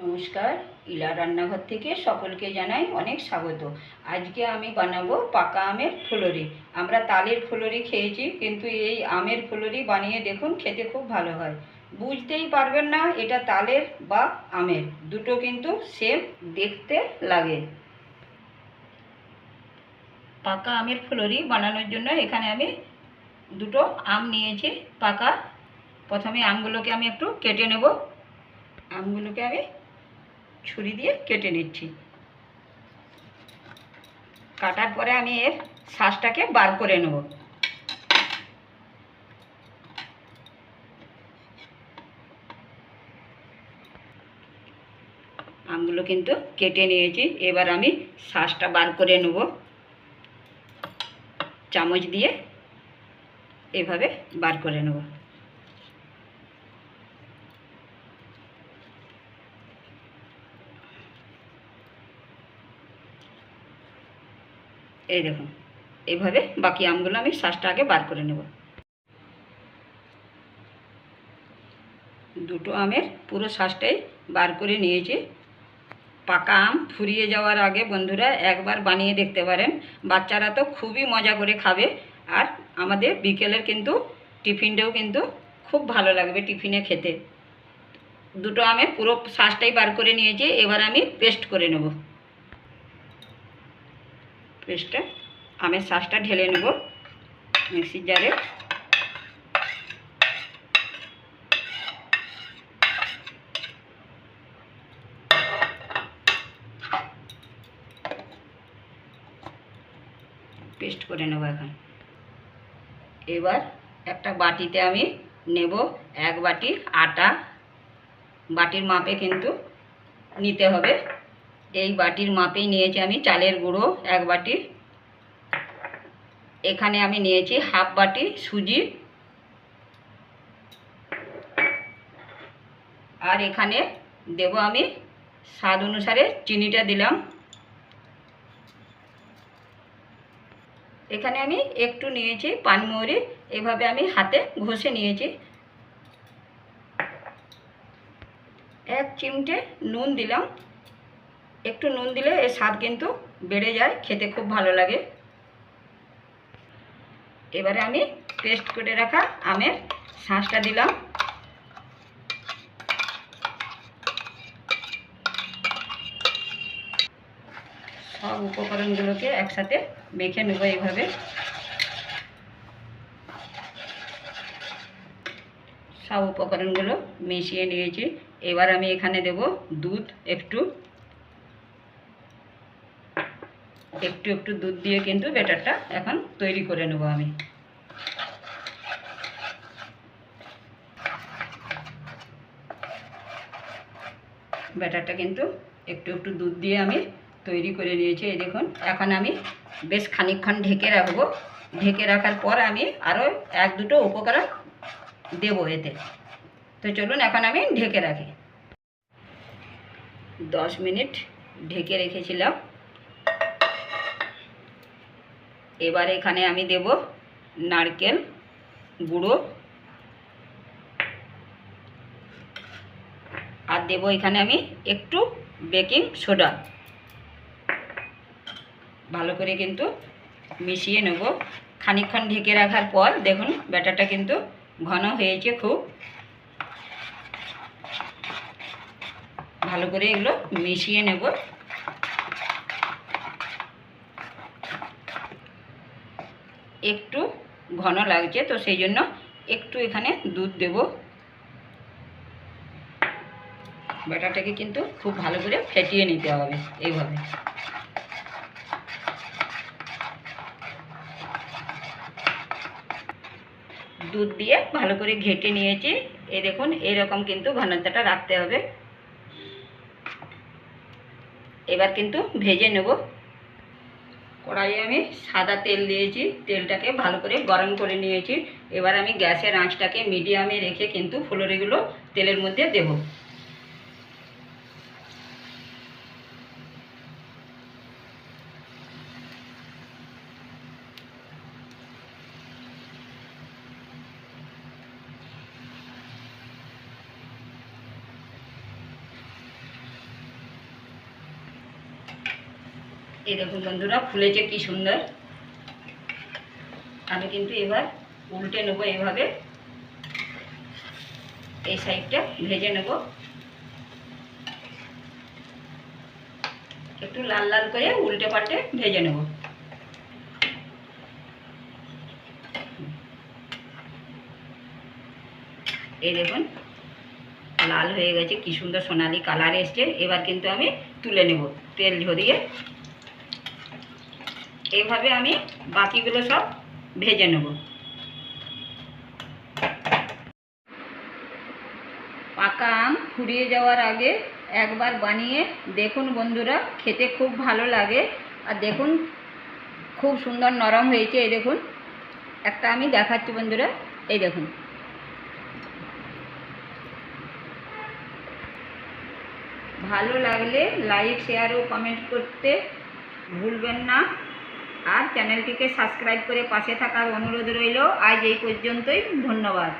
নমস্কার, ইলা রান্নাঘর থেকে সকলকে জানাই অনেক স্বাগত। আজকে আমি বানাবো পাকা আমের ফুলুরি। আমরা তালের ফুলুরি খেয়েছি, কিন্তু এই আমের ফুলুরি বানিয়ে দেখুন, খেতে খুব ভালো হয়। বুঝতেই পারবেন না এটা তালের বা আমের, দুটো কিন্তু সেম দেখতে লাগে। পাকা আমের ফুলুরি বানানোর জন্য এখানে আমি দুটো আম নিয়েছি পাকা। প্রথমে আমগুলোকে আমি একটু কেটে নেব। আমগুলোকে আমি ছুরি দিয়ে কেটে নিচ্ছি। কাটার পরে আমি এর শাঁসটাকে বার করে নেব। আমগুলো কিন্তু কেটে নিয়েছি, এবার আমি শাঁসটা বার করে নেব। চামচ দিয়ে এভাবে বার করে নেব। এই দেখুন, এইভাবে বাকি আমগুলো আমি শাঁসটা আগে বার করে নেব। দুটো আমের পুরো শাঁসটাই বার করে নিয়েছি। পাকা আম ফুরিয়ে যাওয়ার আগে বন্ধুরা একবার বানিয়ে দেখতে পারেন। বাচ্চারা তো খুবই মজা করে খাবে, আর আমাদের বিকেলের কিন্তু টিফিনটাও কিন্তু খুব ভালো লাগবে টিফিনে খেতে। দুটো আমের পুরো শাঁসটাই বার করে নিয়েছি, এবার আমি পেস্ট করে নেব। পেস্টটা আমের শাঁসটা ঢেলে নেব মিক্সির জারে। পেস্ট করে নেব এখন। এবার একটা বাটিতে আমি নেব 1 বাটি আটা। বাটির মাপে কিন্তু নিতে হবে। এই বাটির মাপেই নিয়েছি আমি চালের গুঁড়ো 1 বাটি। এখানে আমি নিয়েছি হাফ বাটি সুজি, আর এখানে দেব আমি স্বাদ অনুসারে চিনিটা দিলাম। এখানে আমি একটু নিয়েছি পানমৌরি, এভাবে আমি হাতে ঘষে নিয়েছি। 1 চিমটে নুন দিলাম। একটু নুন দিলে এর স্বাদ কিন্তু বেড়ে যায়, খেতে খুব ভালো লাগে। এবারে আমি পেস্ট করে রাখা আমের শাঁসটা দিলাম। সব উপকরণগুলোকে একসাথে মেখে নেব এইভাবে। সব উপকরণগুলো মিশিয়ে নিয়েছি। এবার আমি এখানে দেব দুধ। একটু একটু দুধ দিয়ে কিন্তু ব্যাটারটা এখন তৈরি করে নেব আমি। ব্যাটারটা কিন্তু একটু দুধ দিয়ে আমি তৈরি করে নিয়েছি। এই দেখুন, এখন আমি বেশ খানিকক্ষণ ঢেকে রাখবো। ঢেকে রাখার পর আমি আরও 1-2টো উপকরণ দেবো এতে। তো চলুন এখন আমি ঢেকে রাখি। 10 মিনিট ঢেকে রেখেছিলাম। এবার এখানে আমি দেব নারকেল গুঁড়ো, আর দেব এখানে আমি একটু বেকিং সোডা। ভালো করে কিন্তু মিশিয়ে নেব। খানিকক্ষণ ঢেকে রাখার পর দেখুন ব্যাটারটা কিন্তু ঘন হয়েছে খুব। ভালো করে এগুলো মিশিয়ে নেব। একটু ঘন লাগছে, তো সেই জন্য একটু এখানে দুধ দেব। ব্যাটারটাকে কিন্তু খুব ভালো করে ফেটিয়ে নিতে হবে এইভাবে। দুধ দিয়ে ভালো করে ঘেটে নিয়েছি। এই দেখুন, এরকম কিন্তু ঘনত্বটা রাখতে হবে। এবার কিন্তু ভেজে নেব। কড়াইয়ে আমি সাদা তেল দিয়েছি, তেলটাকে ভালো করে গরম করে নিয়েছি। এবার আমি গ্যাসের আঁচটাকে মিডিয়ামে রেখে কিন্তু ফুলুরিগুলো তেলের মধ্যে দেব। এই দেখুন বন্ধুরা ফুলেছে কি সুন্দর। আমি কিন্তু এবার উল্টে নেবো, এইভাবে এই সাইডটা ভেজে নেব, একটু লাল লাল করে উল্টে পাল্টে ভেজে নেব। এই দেখুন লাল হয়ে গেছে, কি সুন্দর সোনালি কালার এসছে। এবার কিন্তু আমি তুলে নেব তেল ঝরিয়ে। এইভাবে আমি বাকিগুলো সব ভেজে নেব। পাকা আম ফুরিয়ে যাওয়ার আগে একবার বানিয়ে দেখুন বন্ধুরা, খেতে খুব ভালো লাগে। আর দেখুন খুব সুন্দর নরম হয়েছে। এই দেখুন একটা আমি দেখাচ্ছি বন্ধুরা, এই দেখুন। ভালো লাগলে লাইক শেয়ার ও কমেন্ট করতে ভুলবেন না। আর চ্যানেলটিকে সাবস্ক্রাইব করে পাশে থাকার অনুরোধ রইল। আজ এই পর্যন্তই, ধন্যবাদ।